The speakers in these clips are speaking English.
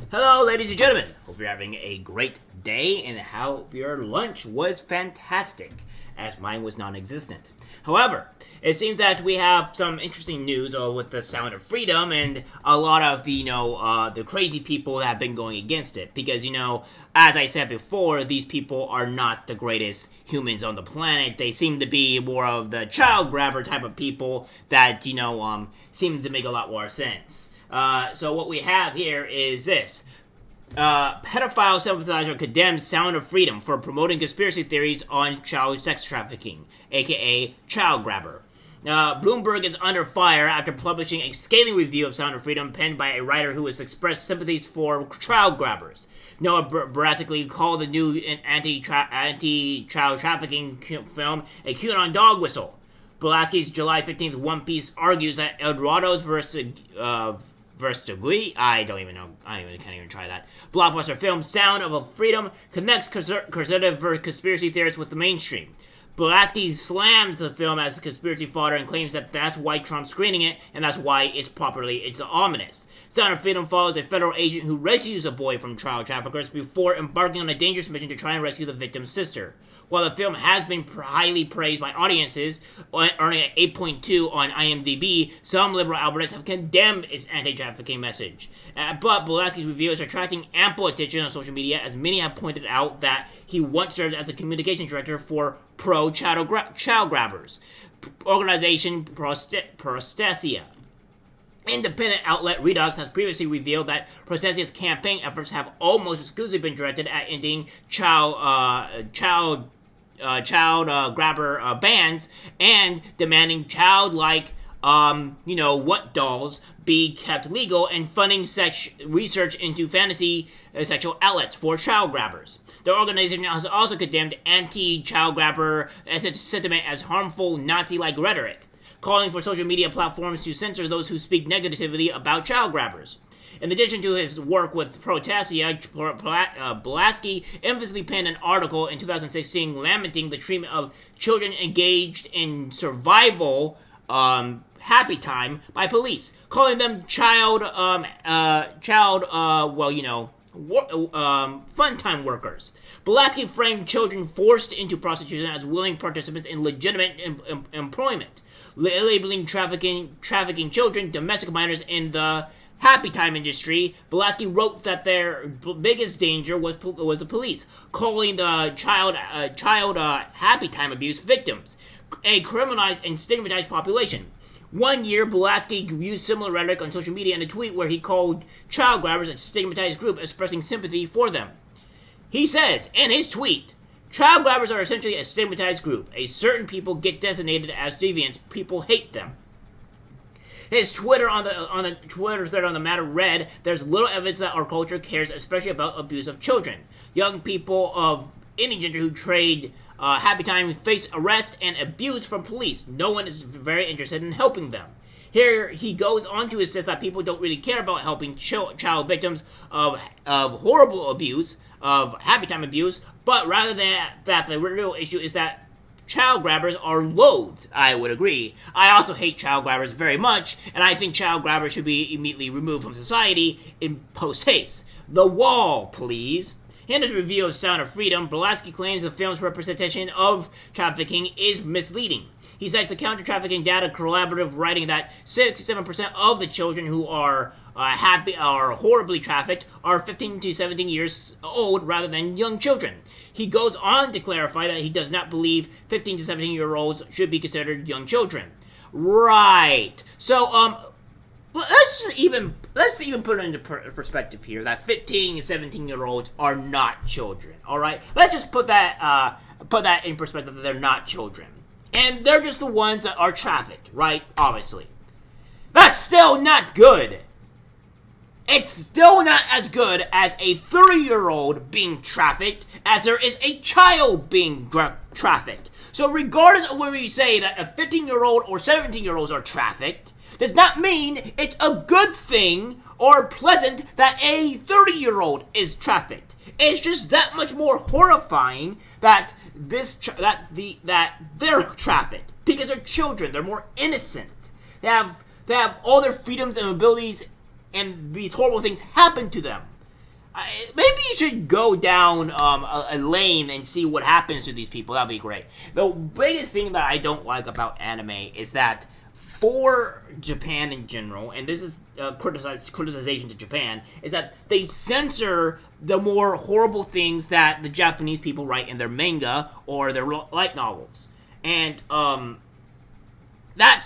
Hello, ladies and gentlemen. Hope you're having a great day and how your lunch was fantastic, as mine was non-existent. However, it seems that we have some interesting news with the Sound of Freedom and a lot of the crazy people that have been going against it. Because, as I said before, these people are not the greatest humans on the planet. They seem to be more of the child grabber type of people that, seems to make a lot more sense. So what we have here is this. Pedophile sympathizer condemns Sound of Freedom for promoting conspiracy theories on child sex trafficking, aka child grabber. Bloomberg is under fire after publishing a scathing review of Sound of Freedom penned by a writer who has expressed sympathies for child grabbers. Noah Berlatsky called the new anti-child trafficking film a QAnon dog whistle. Berlatsky's July 15th One Piece argues that Eldorado's versus I don't even know. Can't even try that. Blockbuster film Sound of Freedom connects conservative conspiracy theorists with the mainstream. Berlatsky slams the film as conspiracy fodder and claims that that's why Trump's screening it, and that's why it's ominous. Sound of Freedom follows a federal agent who rescues a boy from child traffickers before embarking on a dangerous mission to try and rescue the victim's sister. While the film has been highly praised by audiences, earning an 8.2 on IMDb, some liberal outlets have condemned its anti-trafficking message. But Berlatsky's review is attracting ample attention on social media, as many have pointed out that he once served as a communications director for pro-child grabbers organization Prostasia. Independent outlet Redux has previously revealed that Protestia's campaign efforts have almost exclusively been directed at ending child grabber bans and demanding childlike, dolls be kept legal and funding research into fantasy sexual outlets for child grabbers. The organization has also condemned anti-child grabber sentiment as harmful Nazi-like rhetoric, calling for social media platforms to censor those who speak negatively about child grabbers. In addition to his work with Prostasia, Berlatsky infamously penned an article in 2016 lamenting the treatment of children engaged in survival happy time by police, calling them fun time workers. Berlatsky framed children forced into prostitution as willing participants in legitimate employment, labeling trafficking children domestic minors in the happy time industry. Berlatsky wrote that their biggest danger was the police, calling the child happy time abuse victims a criminalized and stigmatized population. One year, Berlatsky used similar rhetoric on social media in a tweet where he called child grabbers a stigmatized group, expressing sympathy for them. He says in his tweet, "Child grabbers are essentially a stigmatized group. A certain people get designated as deviants. People hate them." His Twitter on the Twitter thread on the matter read, "There's little evidence that our culture cares, especially about abuse of children. Young people of any gender who trade happy time face arrest and abuse from police. No one is very interested in helping them." Here he goes on to insist that people don't really care about helping child victims of horrible abuse, of happy time abuse, but rather that the real issue is that child grabbers are loathed. I would agree. I also hate child grabbers very much, and I think child grabbers should be immediately removed from society in post-haste. The wall, please. In his review of Sound of Freedom, Berlatsky claims the film's representation of trafficking is misleading. He cites the counter-trafficking data collaborative writing that 67% of the children who are horribly trafficked are 15 to 17 years old rather than young children. He goes on to clarify that he does not believe 15 to 17-year-olds should be considered young children. Right. So, let's even put it into perspective here that 15 and 17-year-olds are not children. All right. Let's just put that in perspective that they're not children, and they're just the ones that are trafficked, right? Obviously, that's still not good. It's still not as good as a 30-year-old being trafficked as there is a child being trafficked. So regardless of whether you say that a 15-year-old or 17-year-olds are trafficked, does not mean it's a good thing or pleasant that a 30-year-old is trafficked. It's just that much more horrifying that they're trafficked because they're children. They're more innocent. They have all their freedoms and abilities, and these horrible things happen to them. Maybe you should go down a lane and see what happens to these people. That'd be great. The biggest thing that I don't like about anime is that for Japan in general, and this is criticization to Japan, is that they censor the more horrible things that the Japanese people write in their manga or their light novels. And that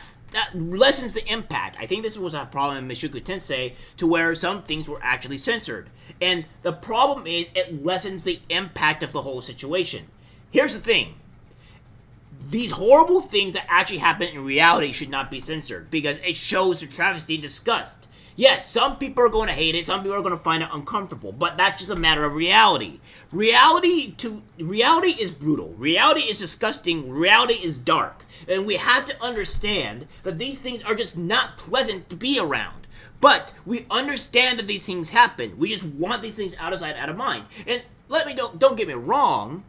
lessens the impact. I think this was a problem in Mushoku Tensei, to where some things were actually censored. And the problem is, it lessens the impact of the whole situation. Here's the thing. These horrible things that actually happen in reality should not be censored, because it shows the travesty and disgust. Yes, some people are going to hate it, some people are going to find it uncomfortable, but that's just a matter of reality. Reality is brutal. Reality is disgusting. Reality is dark. And we have to understand that these things are just not pleasant to be around. But we understand that these things happen. We just want these things out of sight, out of mind. And don't get me wrong,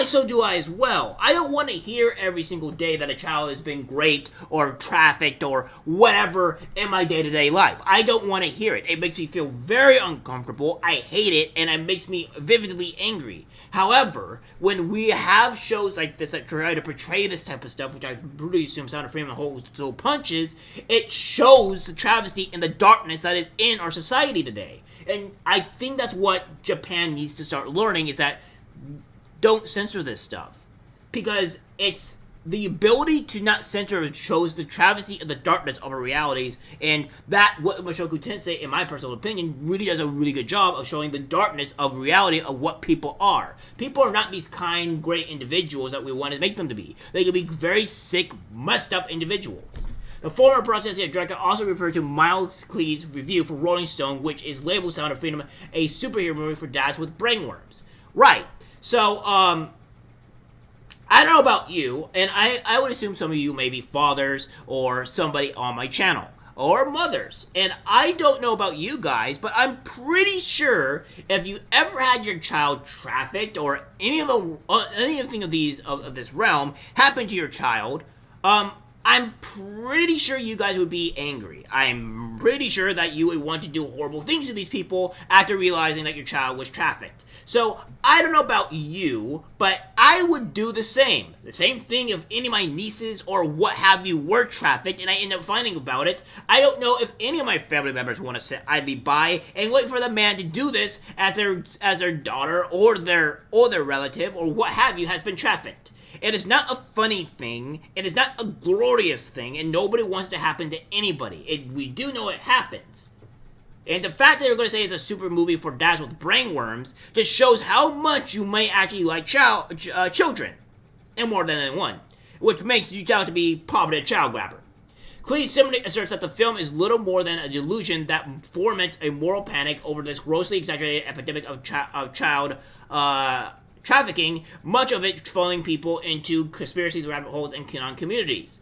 so do I as well. I don't want to hear every single day that a child has been raped or trafficked or whatever in my day-to-day life. I don't want to hear it. It makes me feel very uncomfortable. I hate it, and it makes me vividly angry. However, when we have shows like this that try to portray this type of stuff, which I really assume Sound of Freedom holds still punches, it shows the travesty and the darkness that is in our society today. And I think that's what Japan needs to start learning, is that don't censor this stuff, because it's the ability to not censor shows the travesty and the darkness of our realities, and that what Mushoku Tensei, in my personal opinion, really does a really good job of showing the darkness of reality of what people are. People are not these kind, great individuals that we want to make them to be. They can be very sick, messed up individuals. The former Processia director also referred to Miles Clee's review for Rolling Stone, which is labeled Sound of Freedom a superhero movie for dads with brainworms. Right. So, I don't know about you, and I would assume some of you may be fathers or somebody on my channel, or mothers, and I don't know about you guys, but I'm pretty sure if you ever had your child trafficked or anything of this realm happen to your child, I'm pretty sure you guys would be angry. I'm pretty sure that you would want to do horrible things to these people after realizing that your child was trafficked. So, I don't know about you, but I would do the same. The same thing if any of my nieces or what have you were trafficked and I end up finding about it. I don't know if any of my family members want to sit idly by and wait for the man to do this as their daughter or their relative or what have you has been trafficked. It is not a funny thing, it is not a glorious thing, and nobody wants it to happen to anybody. We do know it happens. And the fact that they're going to say it's a super movie for dads with brainworms just shows how much you may actually like children, and more than one, which makes you out to be probably a child grabber. Clee similarly asserts that the film is little more than a delusion that foments a moral panic over this grossly exaggerated epidemic of child trafficking, much of it funneling people into conspiracy rabbit holes and QAnon communities.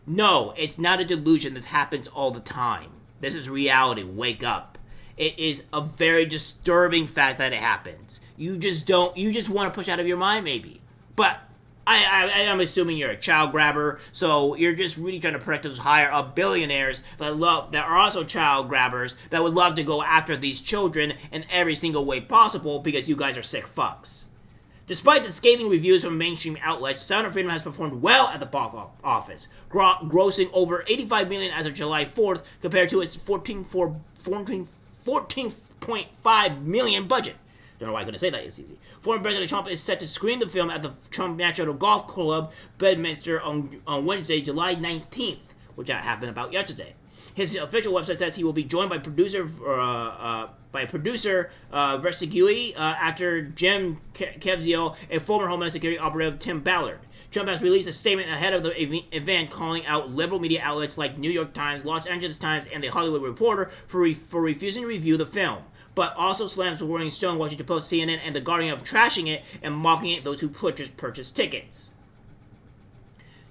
No, it's not a delusion. This happens all the time. This is reality. Wake up. It is a very disturbing fact that it happens. You just want to push out of your mind, maybe. But I'm assuming you're a child grabber, so you're just really trying to protect those higher up billionaires that are also child grabbers that would love to go after these children in every single way possible because you guys are sick fucks. Despite the scathing reviews from mainstream outlets, Sound of Freedom has performed well at the box office, grossing over $85 million as of July 4th compared to its $14.5 million budget. Don't know why I couldn't say that, it's easy. Former President Trump is set to screen the film at the Trump National Golf Club, Bedminster, on Wednesday, July 19th, which happened about yesterday. His official website says he will be joined by producer Versigui, actor Jim Caviezel, and former Homeland Security operative Tim Ballard. Trump has released a statement ahead of the event calling out liberal media outlets like New York Times, Los Angeles Times, and The Hollywood Reporter for refusing to review the film, but also slams the Rolling Stone, Washington Post, CNN, and The Guardian of trashing it and mocking it those who purchased tickets.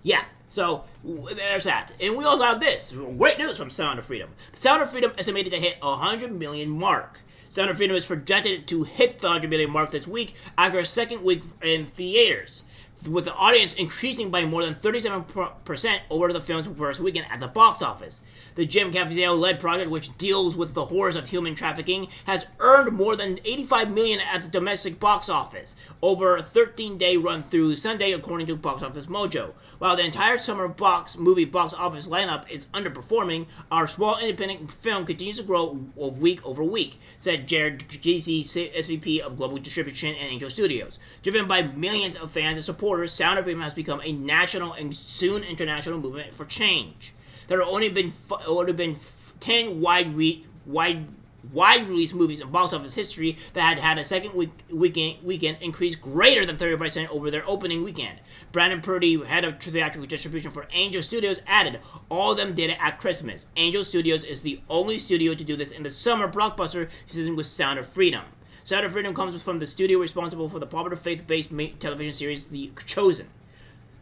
Yeah. So, there's that. And we also have this. Great news from Sound of Freedom. The Sound of Freedom estimated to hit 100 million mark. Sound of Freedom is projected to hit the 100 million mark this week after a second week in theaters. with the audience increasing by more than 37% over the film's first weekend at the box office. The Jim Caviezel-led project, which deals with the horrors of human trafficking, has earned more than $85 million at the domestic box office over a 13-day run through Sunday, according to Box Office Mojo. While the entire summer movie box office lineup is underperforming, our small independent film continues to grow week over week, said Jared Giese, SVP of Global Distribution at Angel Studios. Driven by millions of fans and supporters, Sound of Freedom has become a national and soon international movement for change. There have only been 10 wide release movies in box office history that had a second weekend increase greater than 30% over their opening weekend. Brandon Purdy, head of theatrical distribution for Angel Studios, added, "All of them did it at Christmas. Angel Studios is the only studio to do this in the summer blockbuster season with Sound of Freedom." Sound of Freedom comes from the studio responsible for the popular faith-based television series The Chosen.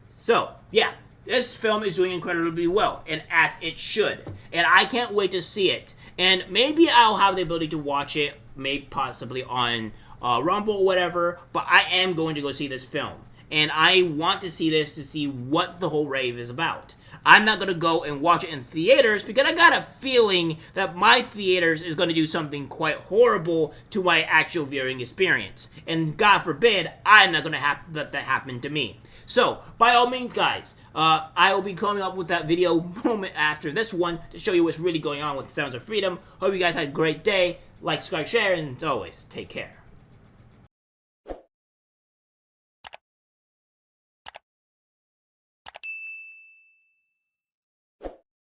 So, yeah, this film is doing incredibly well, and as it should. And I can't wait to see it. And maybe I'll have the ability to watch it, maybe possibly on Rumble or whatever, but I am going to go see this film. And I want to see this to see what the whole rave is about. I'm not going to go and watch it in theaters because I got a feeling that my theaters is going to do something quite horrible to my actual viewing experience. And God forbid, I'm not going to let that happen to me. So, by all means, guys, I will be coming up with that video moment after this one to show you what's really going on with Sounds of Freedom. Hope you guys had a great day. Like, subscribe, share, and as always, take care.